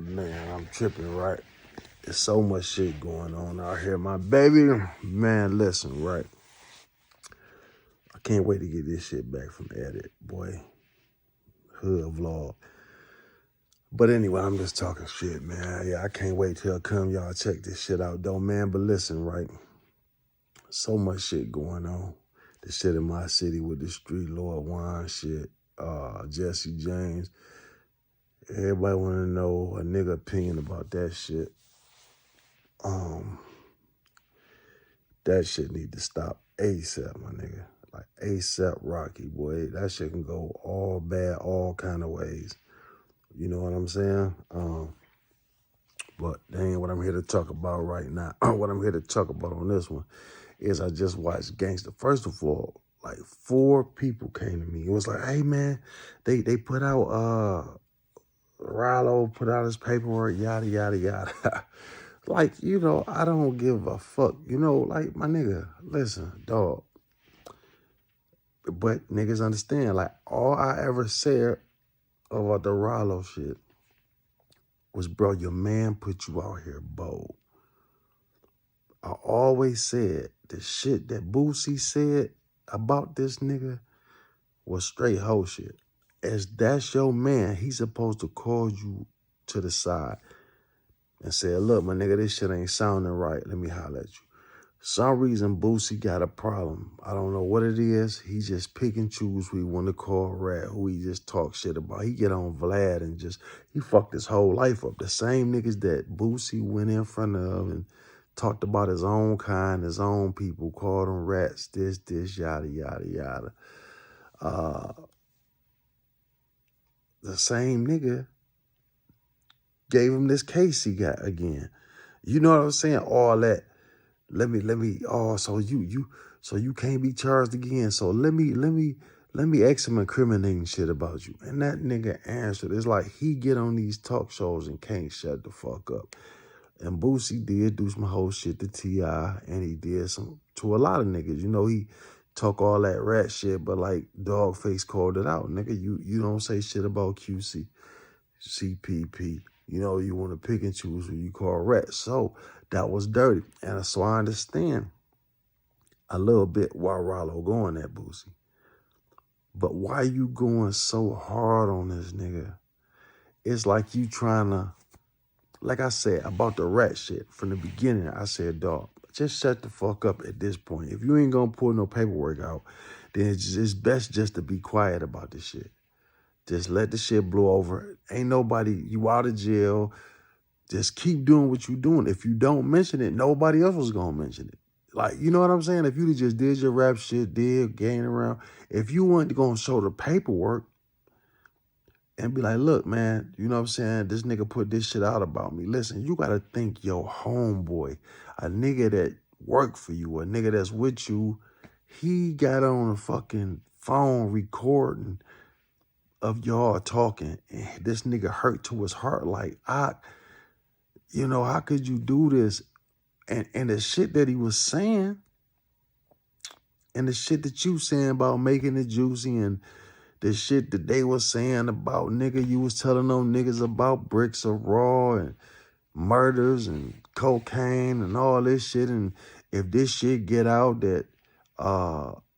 Man, I'm tripping, right? There's so much shit going on out here, my baby. Man, listen, right? I can't wait to get this shit back from edit, boy. Hood vlog. But anyway, I'm just talking shit, man. Yeah, I can't wait till it come. Y'all check this shit out, though, man. But listen, right? So much shit going on. The shit in my city with the street Lord Wine shit. Jesse James. Everybody want to know a nigga opinion about that shit. That shit need to stop ASAP, my nigga. Like ASAP Rocky, boy. That shit can go all bad, all kind of ways. You know what I'm saying? But that ain't what I'm here to talk about right now. What I'm here to talk about on this one is I just watched Gangsta. First of all, like 4 people came to me. It was like, hey man, they put out Ralo put out his paperwork, yada yada yada. Like, you know, I don't give a fuck. You know, like, my nigga, listen, dog. But niggas understand, like, all I ever said about the Ralo shit was, bro, your man put you out here bold. I always said the shit that Boosie said about this nigga was straight hoe shit. As that's your man, he's supposed to call you to the side and say, look, my nigga, this shit ain't sounding right. Let me holler at you. Some reason Boosie got a problem. I don't know what it is. He just pick and choose who he want to call rat, who he just talk shit about. He get on Vlad and he fucked his whole life up. The same niggas that Boosie went in front of and talked about his own kind, his own people, called them rats, this, yada, yada, yada. The same nigga gave him this case he got again. You know what I'm saying? All that. Let me. Oh, so you can't be charged again. So let me ask some incriminating shit about you. And that nigga answered. It's like he get on these talk shows and can't shut the fuck up. And Boosie did do some whole shit to T.I. and he did some to a lot of niggas. You know, he talk all that rat shit, but like Dogface called it out. Nigga, you don't say shit about QC, CPP. You know, you want to pick and choose who you call rat. So that was dirty. And so I understand a little bit why Ralo going at Boosie. But why you going so hard on this nigga? It's like you trying to, like I said, about the rat shit. From the beginning, I said, dog, just shut the fuck up at this point. If you ain't going to pull no paperwork out, then it's best just to be quiet about this shit. Just let the shit blow over. Ain't nobody, you out of jail. Just keep doing what you doing. If you don't mention it, nobody else was going to mention it. Like, you know what I'm saying? If you just did your rap shit, gang around, if you weren't going to show the paperwork and be like, look, man, you know what I'm saying? This nigga put this shit out about me. Listen, you got to think your homeboy, a nigga that worked for you, a nigga that's with you, he got on a fucking phone recording of y'all talking, and this nigga hurt to his heart. Like, you know, how could you do this? And the shit that he was saying, and the shit that you saying about making it juicy, and the shit that they was saying about, nigga, you was telling them niggas about bricks of raw and murders and cocaine and all this shit. And if this shit get out that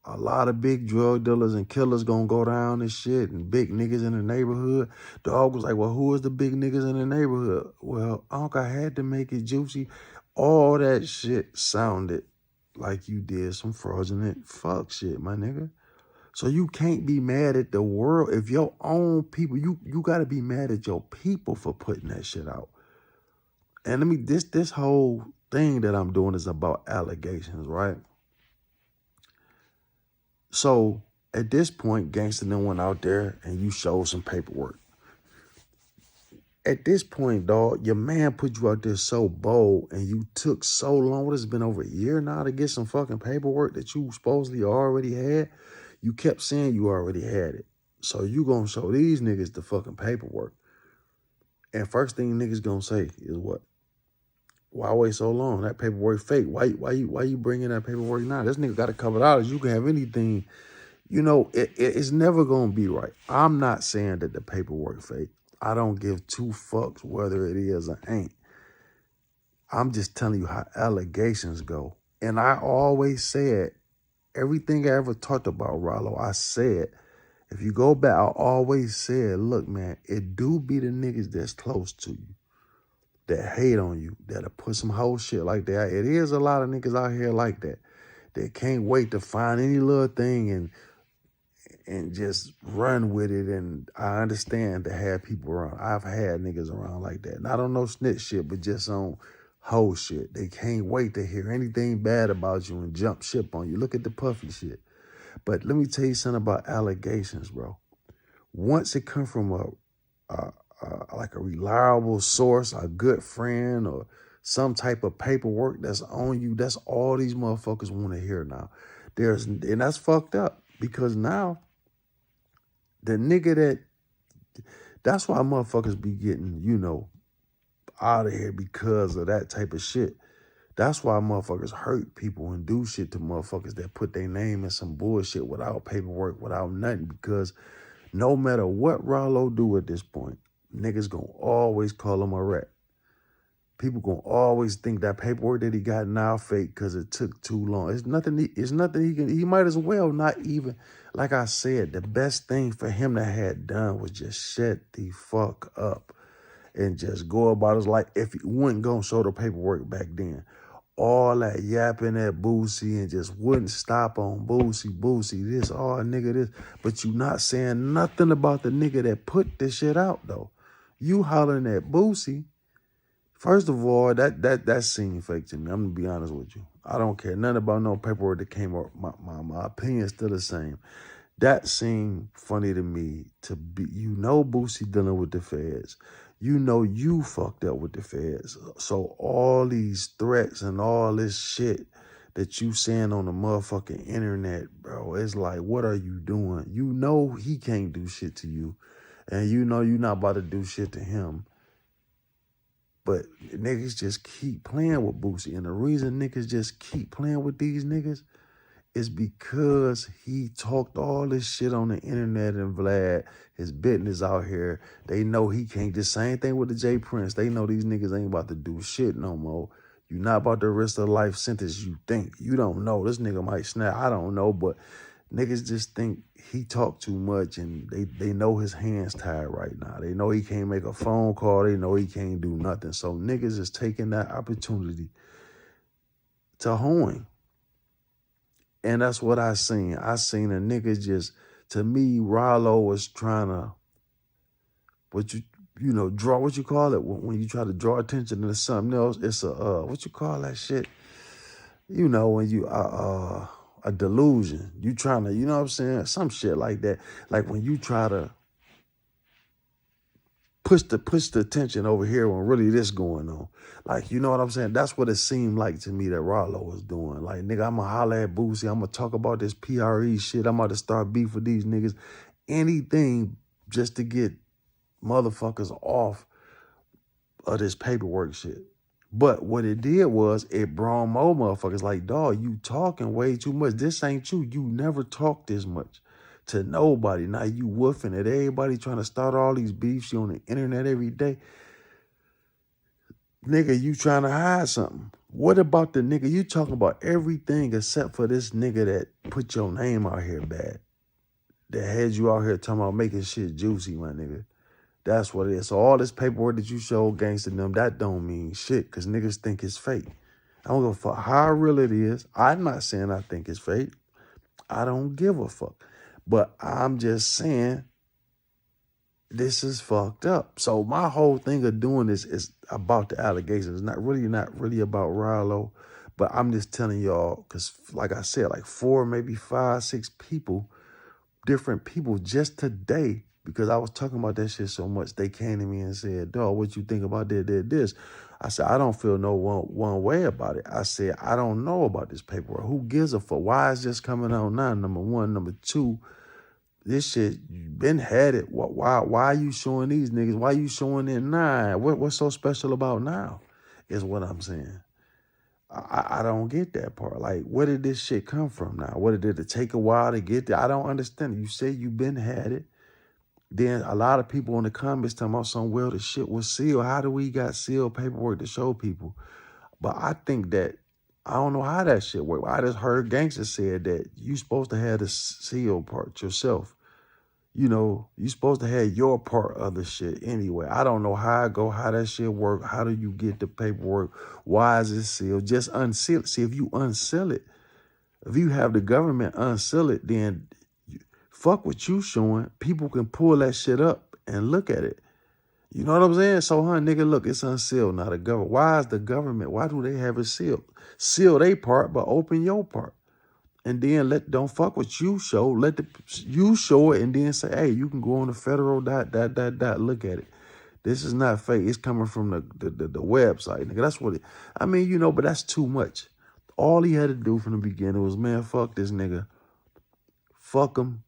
a lot of big drug dealers and killers gonna go down and shit, and big niggas in the neighborhood. Dog was like, well, who is the big niggas in the neighborhood? Well, Unc, I had to make it juicy. All that shit sounded like you did some fraudulent fuck shit, my nigga. So you can't be mad at the world. If your own people, you gotta be mad at your people for putting that shit out. And this whole thing that I'm doing is about allegations, right? So at this point, Gangsta then went out there and you showed some paperwork. At this point, dog, your man put you out there so bold and you took so long. It's been over a year now to get some fucking paperwork that you supposedly already had. You kept saying you already had it. So you gonna show these niggas the fucking paperwork. And first thing niggas gonna say is what? Why wait so long? That paperwork fake. Why you bringing that paperwork now? This nigga got a couple dollars. You can have anything. You know, it's never going to be right. I'm not saying that the paperwork fake. I don't give two fucks whether it is or ain't. I'm just telling you how allegations go. And I always said, everything I ever talked about Ralo, I said, if you go back, I always said, look, man, it do be the niggas that's close to you, that hate on you, that'll put some whole shit like that. It is a lot of niggas out here like that. They can't wait to find any little thing and just run with it. And I understand to have people around. I've had niggas around like that. Not on no snitch shit, but just on whole shit. They can't wait to hear anything bad about you and jump ship on you. Look at the Puffy shit. But let me tell you something about allegations, bro. Once it comes from like a reliable source, a good friend, or some type of paperwork that's on you, that's all these motherfuckers want to hear now. And that's fucked up, because now the nigga that's why motherfuckers be getting, out of here because of that type of shit. That's why motherfuckers hurt people and do shit to motherfuckers that put their name in some bullshit without paperwork, without nothing, because no matter what Ralo do at this point, niggas gonna always call him a rat. People gonna always think that paperwork that he got now fake because it took too long. It's nothing he might as well not even, like I said, the best thing for him to have done was just shut the fuck up and just go about his life if he wasn't gonna show the paperwork back then. All that yapping at Boosie and just wouldn't stop on Boosie, this, nigga, this. But you not saying nothing about the nigga that put this shit out, though. You hollering at Boosie. First of all, that seemed fake to me. I'm going to be honest with you. I don't care nothing about no paperwork that came up. My opinion's still the same. That seemed funny to me to be, Boosie dealing with the feds. You fucked up with the feds. So all these threats and all this shit that you saying on the motherfucking internet, bro, it's like, what are you doing? He can't do shit to you. And you're not about to do shit to him. But niggas just keep playing with Boosie. And the reason niggas just keep playing with these niggas is because he talked all this shit on the internet, and Vlad, his business out here. They know he can't. The same thing with the J Prince. They know these niggas ain't about to do shit no more. You not about to risk a life sentence, you think. You don't know. This nigga might snap. I don't know, but niggas just think he talk too much, and they know his hands tied right now. They know he can't make a phone call. They know he can't do nothing. So niggas is taking that opportunity to hone him. And that's what I seen. I seen a nigga just, to me, Ralo was trying to, draw, what you call it? When you try to draw attention to something else, it's what you call that shit? When you, a delusion. You trying to, you know what I'm saying? Some shit like that. Like when you try to push the attention over here when really this going on. Like, you know what I'm saying? That's what it seemed like to me that Ralo was doing. Like, nigga, I'm going to holler at Boosie. I'm going to talk about this PRE shit. I'm about to start beef with these niggas. Anything just to get motherfuckers off of this paperwork shit. But what it did was it brought more motherfuckers like, dawg, you talking way too much. This ain't you. You never talk this much to nobody. Now you woofing at everybody, trying to start all these beefs. You on the internet every day. Nigga, you trying to hide something. What about the nigga? You talking about everything except for this nigga that put your name out here bad. That had you out here talking about making shit juicy, my nigga. That's what it is. So all this paperwork that you show gangsta them, that don't mean shit, because niggas think it's fake. I don't give a fuck how real it is. I'm not saying I think it's fake. I don't give a fuck. But I'm just saying this is fucked up. So my whole thing of doing this is about the allegations. It's not really about Ralo. But I'm just telling y'all, because like I said, like 4, maybe 5, 6 people, different people just today, because I was talking about that shit so much, they came to me and said, dawg, what you think about this? I said, I don't feel no one way about it. I said, I don't know about this paperwork. Who gives a fuck? Why is this coming out now? Number one. Number two, this shit, you been had it. Why are you showing these niggas? Why you showing it now? What's so special about now is what I'm saying. I don't get that part. Like, where did this shit come from now? Did it take a while to get there? I don't understand. You say you been had it. Then a lot of people in the comments talking about some, well, the shit was sealed. How do we got sealed paperwork to show people? But I think that, I don't know how that shit works. I just heard gangsters said that you supposed to have the seal part yourself. You know, you supposed to have your part of the shit anyway. I don't know how it go, how that shit work. How do you get the paperwork? Why is it sealed? Just unseal it. See, if you unseal it, if you have the government unseal it, then fuck what you showing. People can pull that shit up and look at it. You know what I'm saying? So, nigga, look, it's unsealed, not a government. Why is the government, why do they have it sealed? Seal their part, but open your part. And then don't fuck what you show. Let you show it and then say, hey, you can go on the federal ... Look at it. This is not fake. It's coming from the website, nigga. That's what it, I mean, you know, but that's too much. All he had to do from the beginning was, man, fuck this nigga. Fuck him.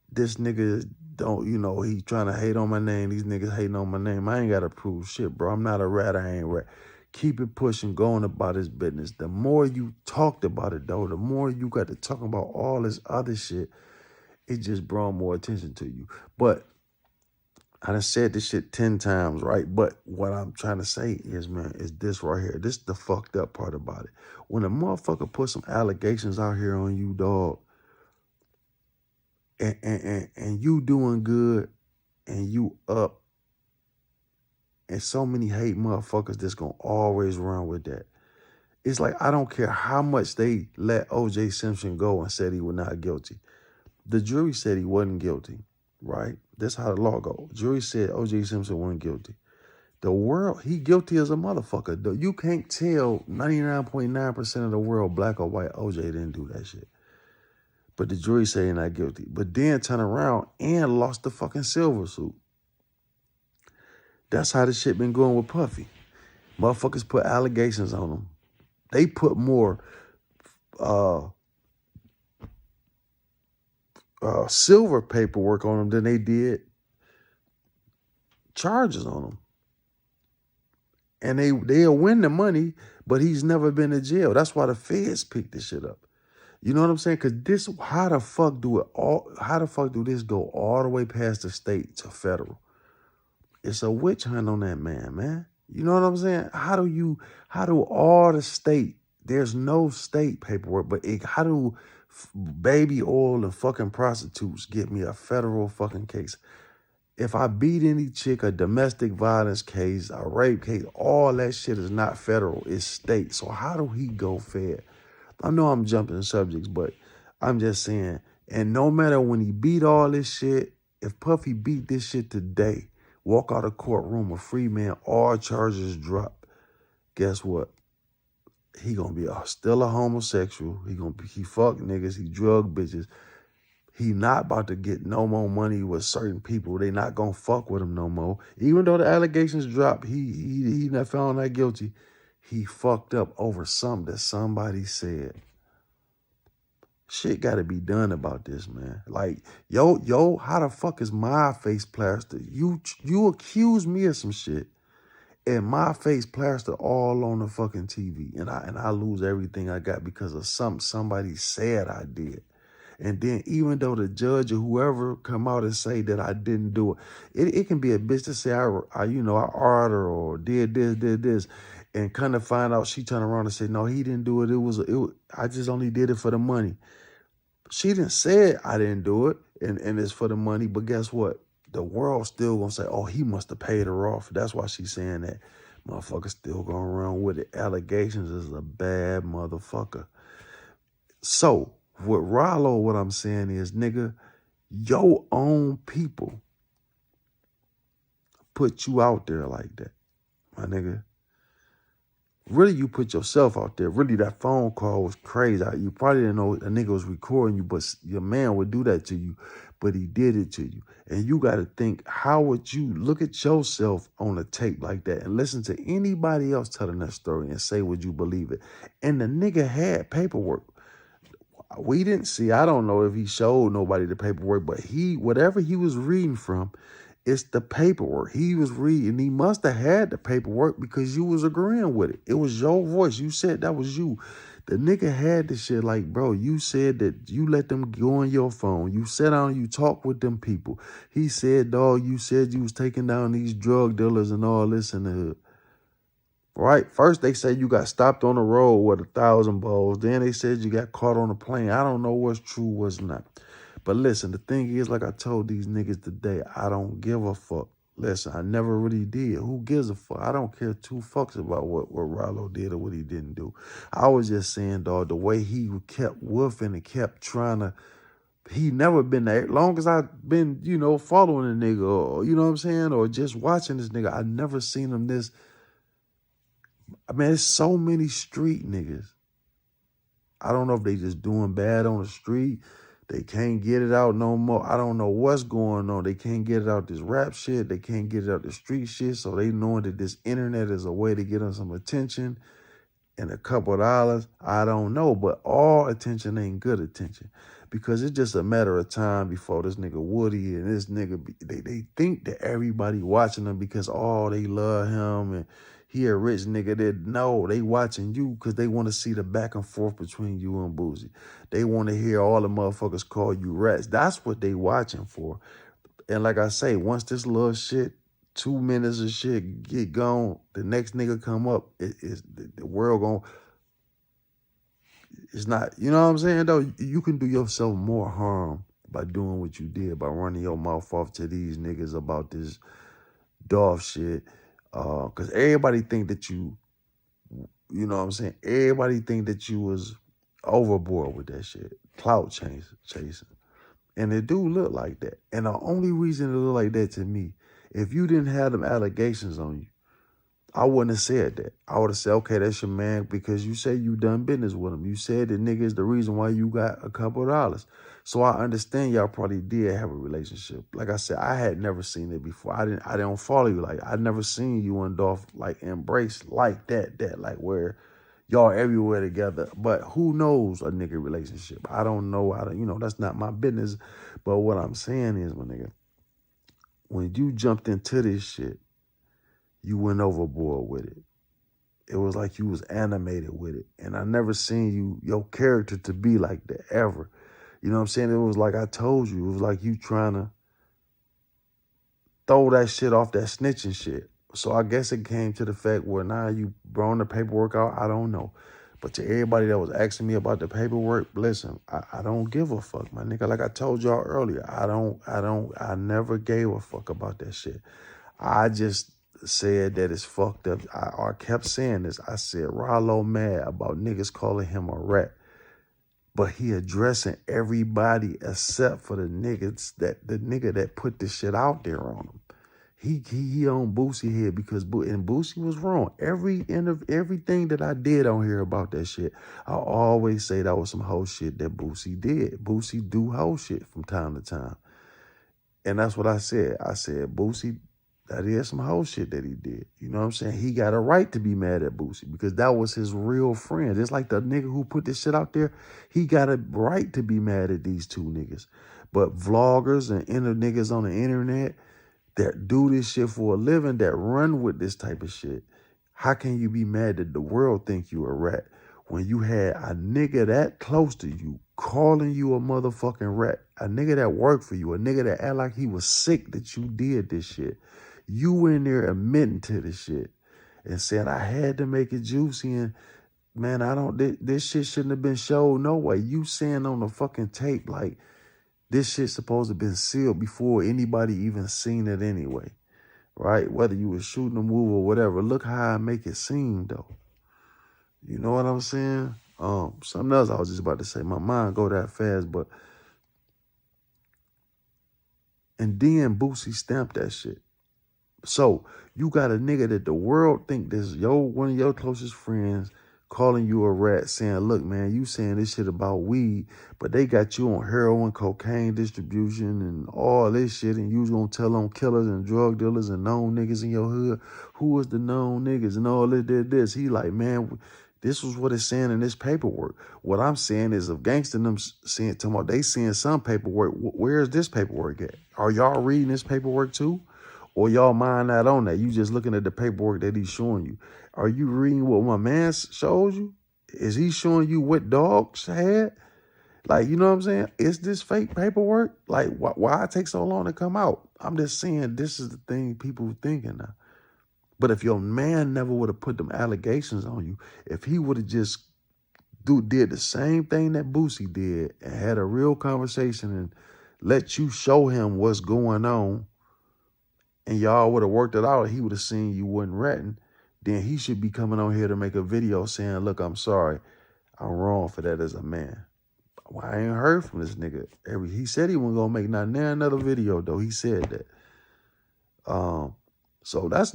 This nigga don't, you know, he trying to hate on my name. These niggas hating on my name. I ain't got to prove shit, bro. I'm not a rat. I ain't rat. Keep it pushing, going about his business. The more you talked about it, though, the more you got to talk about all this other shit, it just brought more attention to you. But I done said this shit 10 times, right? But what I'm trying to say is, man, is this right here. This is the fucked up part about it. When a motherfucker put some allegations out here on you, dog, and you doing good, and you up, and so many hate motherfuckers that's gonna always run with that. It's like, I don't care how much they let O.J. Simpson go and said he was not guilty. The jury said he wasn't guilty, right? That's how the law goes. Jury said O.J. Simpson wasn't guilty. The world, he guilty as a motherfucker. You can't tell 99.9% of the world, black or white, O.J. didn't do that shit. But the jury say he's not guilty. But then turn around and lost the fucking silver suit. That's how the shit been going with Puffy. Motherfuckers put allegations on him. They put more silver paperwork on him than they did charges on him. And they'll win the money, but he's never been to jail. That's why the feds picked this shit up. You know what I'm saying? Because how the fuck do this go all the way past the state to federal? It's a witch hunt on that man. You know what I'm saying? How do all the state, there's no state paperwork, but how do baby oil and fucking prostitutes get me a federal fucking case? If I beat any chick, a domestic violence case, a rape case, all that shit is not federal, it's state. So how do he go fed? I know I'm jumping subjects, but I'm just saying, and no matter when he beat all this shit, if Puffy beat this shit today, walk out of courtroom a free man, all charges drop, guess what? He gonna be still a homosexual. He fuck niggas, he drug bitches. He not about to get no more money with certain people. They not gonna fuck with him no more. Even though the allegations drop, he not found not guilty. He fucked up over something that somebody said. Shit gotta be done about this, man. Like, yo, how the fuck is my face plastered? You accuse me of some shit, and my face plastered all on the fucking TV, and I lose everything I got because of something somebody said I did. And then even though the judge or whoever come out and say that I didn't do it can be a bitch to say I ordered her or did this. And kind of find out she turned around and said, no, he didn't do it. I just only did it for the money. She didn't say I didn't do it and it's for the money. But guess what? The world still gonna say, oh, he must have paid her off. That's why she's saying that. Motherfucker still going around with it. Allegations is a bad motherfucker. So with Ralo, what I'm saying is, nigga, your own people put you out there like that, my nigga. Really, you put yourself out there. Really, that phone call was crazy. You probably didn't know a nigga was recording you, but your man would do that to you. But he did it to you. And you got to think, how would you look at yourself on a tape like that and listen to anybody else telling that story and say, would you believe it? And the nigga had paperwork. We didn't see, I don't know if he showed nobody the paperwork, but whatever he was reading from, it's the paperwork. He was reading. He must have had the paperwork because you was agreeing with it. It was your voice. You said that was you. The nigga had this shit like, bro, you said that you let them go on your phone. You sat down, you talked with them people. He said, dog, you said you was taking down these drug dealers and all this in the hood. Right? First, they said you got stopped on the road with 1,000 balls. Then they said you got caught on a plane. I don't know what's true, what's not. But listen, the thing is, like I told these niggas today, I don't give a fuck. Listen, I never really did. Who gives a fuck? I don't care two fucks about what Ralo did or what he didn't do. I was just saying, dog, the way he kept woofing and kept trying to, he never been there. Long as I've been, you know, following the nigga or, you know what I'm saying, or just watching this nigga, I never seen him this. I mean, there's so many street niggas. I don't know if they just doing bad on the street. They can't get it out no more. I don't know what's going on. They can't get it out this rap shit. They can't get it out the street shit. So they knowing that this internet is a way to get them some attention and a couple of dollars. I don't know. But all attention ain't good attention. Because it's just a matter of time before this nigga Woody and this nigga, they think that everybody watching them because, oh, they love him and he a rich nigga. That no, they watching you because they want to see the back and forth between you and Boosie. They want to hear all the motherfuckers call you rats. That's what they watching for. And like I say, once this little shit, 2 minutes of shit get gone, the next nigga come up, the world gonna, it's not, you know what I'm saying, though? You can do yourself more harm by doing what you did, by running your mouth off to these niggas about this Dolph shit. Because everybody think that you know what I'm saying? Everybody think that you was overboard with that shit. Clout chasing. And it do look like that. And the only reason it look like that to me, if you didn't have them allegations on you, I wouldn't have said that. I would have said, okay, that's your man because you said you done business with him. You said the nigga is the reason why you got a couple of dollars. So I understand y'all probably did have a relationship. Like I said, I had never seen it before. I didn't follow you. Like, I never seen you and Dolph like embrace like that like where y'all everywhere together. But who knows a nigga relationship? I don't know. You know, that's not my business. But what I'm saying is, my nigga, when you jumped into this shit, you went overboard with it. It was like you was animated with it. And I never seen your character to be like that ever. You know what I'm saying? It was like I told you. It was like you trying to throw that shit off, that snitching shit. So I guess it came to the fact where now you brought the paperwork out. I don't know. But to everybody that was asking me about the paperwork, listen, I don't give a fuck, my nigga. Like I told y'all earlier, I never gave a fuck about that shit. I just said that it's fucked up. I kept saying this. I said, Ralo mad about niggas calling him a rat. But he addressing everybody except for the niggas the nigga that put this shit out there on him. He on Boosie head because Boosie was wrong. Everything that I did on here about that shit, I always say that was some hoe shit that Boosie did. Boosie do hoe shit from time to time. And that's what I said. I said, Boosie, that is some hoe shit that he did. You know what I'm saying? He got a right to be mad at Boosie because that was his real friend. It's like the nigga who put this shit out there, he got a right to be mad at these two niggas. But vloggers and niggas on the internet that do this shit for a living, that run with this type of shit, how can you be mad that the world think you a rat when you had a nigga that close to you calling you a motherfucking rat, a nigga that worked for you, a nigga that act like he was sick that you did this shit. You in there admitting to this shit and saying, I had to make it juicy and, man, this shit shouldn't have been showed no way. You saying on the fucking tape like this shit supposed to have been sealed before anybody even seen it anyway, right? Whether you was shooting a movie or whatever. Look how I make it seem, though. You know what I'm saying? Something else I was just about to say. My mind go that fast, but... And then Boosie stamped that shit. So you got a nigga that the world think this one of your closest friends calling you a rat, saying, look, man, you saying this shit about weed, but they got you on heroin, cocaine distribution, and all this shit, and you was gonna tell on killers and drug dealers and known niggas in your hood who was the known niggas and all this. He like, man, this was what it's saying in this paperwork. What I'm saying is if gangsta them saying, talking about they seeing some paperwork, where's this paperwork at? Are y'all reading this paperwork too? Or y'all mind not on that? You just looking at the paperwork that he's showing you. Are you reading what my man shows you? Is he showing you what dogs had? Like, you know what I'm saying? Is this fake paperwork? Like, why it take so long to come out? I'm just saying this is the thing people thinking now. But if your man never would have put them allegations on you, if he would have just did the same thing that Boosie did and had a real conversation and let you show him what's going on, and y'all would have worked it out, he would have seen you wasn't ratting, then he should be coming on here to make a video saying, look, I'm sorry. I'm wrong for that as a man. Well, I ain't heard from this nigga. He said he wasn't gonna make another video though. He said that. So that's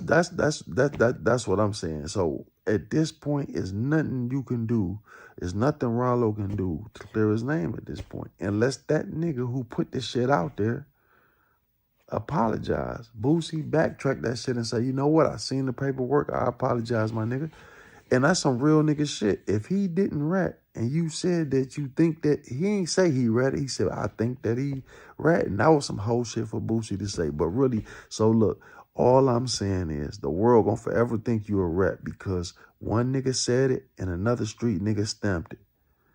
what I'm saying. So at this point, there's nothing you can do. There's nothing Ralo can do to clear his name at this point, unless that nigga who put this shit out there apologize. Boosie backtrack that shit and say, you know what? I seen the paperwork. I apologize, my nigga. And that's some real nigga shit. If he didn't rat and you said that you think that, he ain't say he ratted. He said, I think that he ratted. And that was some whole shit for Boosie to say. But really, so look, all I'm saying is the world gonna forever think you a rat because one nigga said it and another street nigga stamped it.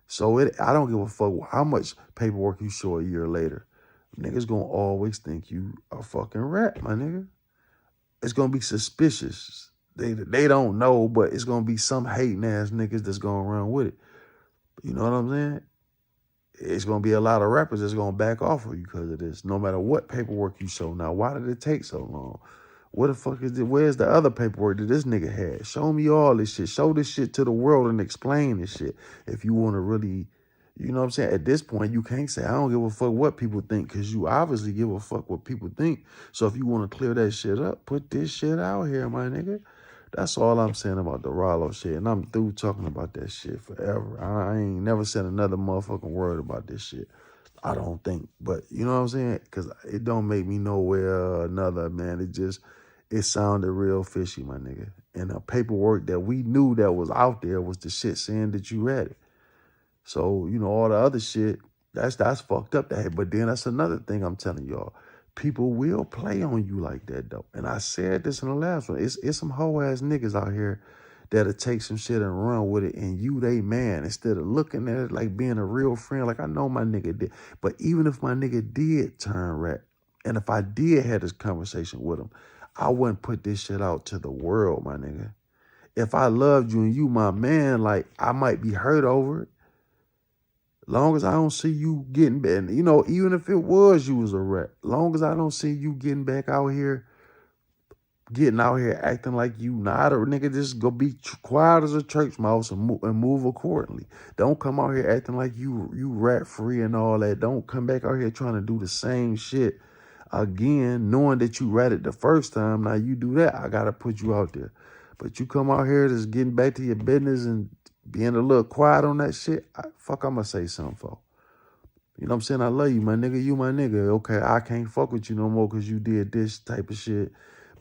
So I don't give a fuck how much paperwork you show a year later. Niggas gonna always think you a fucking rat, my nigga. It's gonna be suspicious. They don't know, but it's gonna be some hating ass niggas that's going around with it. You know what I'm saying? It's gonna be a lot of rappers that's gonna back off of you because of this. No matter what paperwork you show. Now, why did it take so long? What the fuck is it? Where's the other paperwork that this nigga had? Show me all this shit. Show this shit to the world and explain this shit. If you want to really, you know what I'm saying? At this point, you can't say, I don't give a fuck what people think, because you obviously give a fuck what people think. So if you want to clear that shit up, put this shit out here, my nigga. That's all I'm saying about the Ralo shit. And I'm through talking about that shit forever. I ain't never said another motherfucking word about this shit. I don't think. But you know what I'm saying? Because it don't make me nowhere another, man. It sounded real fishy, my nigga. And the paperwork that we knew that was out there was the shit saying that you read it. So, you know, all the other shit, that's fucked up. But then that's another thing I'm telling y'all. People will play on you like that, though. And I said this in the last one. It's some hoe-ass niggas out here that'll take some shit and run with it, and you they man, instead of looking at it like being a real friend, like I know my nigga did. But even if my nigga did turn rat, and if I did have this conversation with him, I wouldn't put this shit out to the world, my nigga. If I loved you and you my man, like, I might be hurt over it. Long as I don't see you getting back, you know, even if it was you was a rat, long as I don't see you getting back out here, acting like you not a nigga, just go be quiet as a church mouse and move accordingly. Don't come out here acting like you rat free and all that. Don't come back out here trying to do the same shit again, knowing that you ratted the first time. Now you do that, I gotta put you out there. But you come out here just getting back to your business and being a little quiet on that shit, I'm going to say something for. You know what I'm saying? I love you, my nigga. You my nigga. Okay, I can't fuck with you no more because you did this type of shit.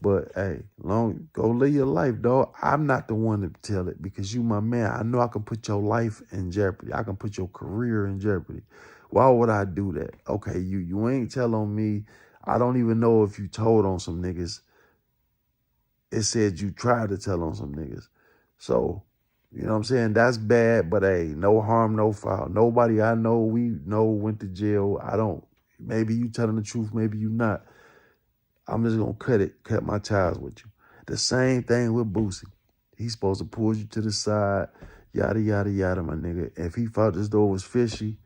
But, hey, go live your life, dog. I'm not the one to tell it because you my man. I know I can put your life in jeopardy. I can put your career in jeopardy. Why would I do that? Okay, you ain't tell on me. I don't even know if you told on some niggas. It said you tried to tell on some niggas. So, you know what I'm saying? That's bad, but hey, no harm, no foul. Nobody I know, we know, went to jail. Maybe you telling the truth, maybe you not. I'm just going to cut my ties with you. The same thing with Boosie. He's supposed to pull you to the side, yada, yada, yada, my nigga. If he felt as though it was fishy,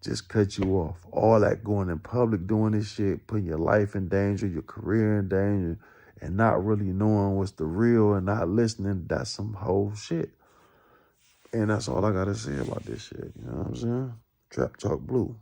just cut you off. All that going in public, doing this shit, putting your life in danger, your career in danger, and not really knowing what's the real and not listening, that's some whole shit. And that's all I got to say about this shit. You know what I'm saying? Trap Talk Blue.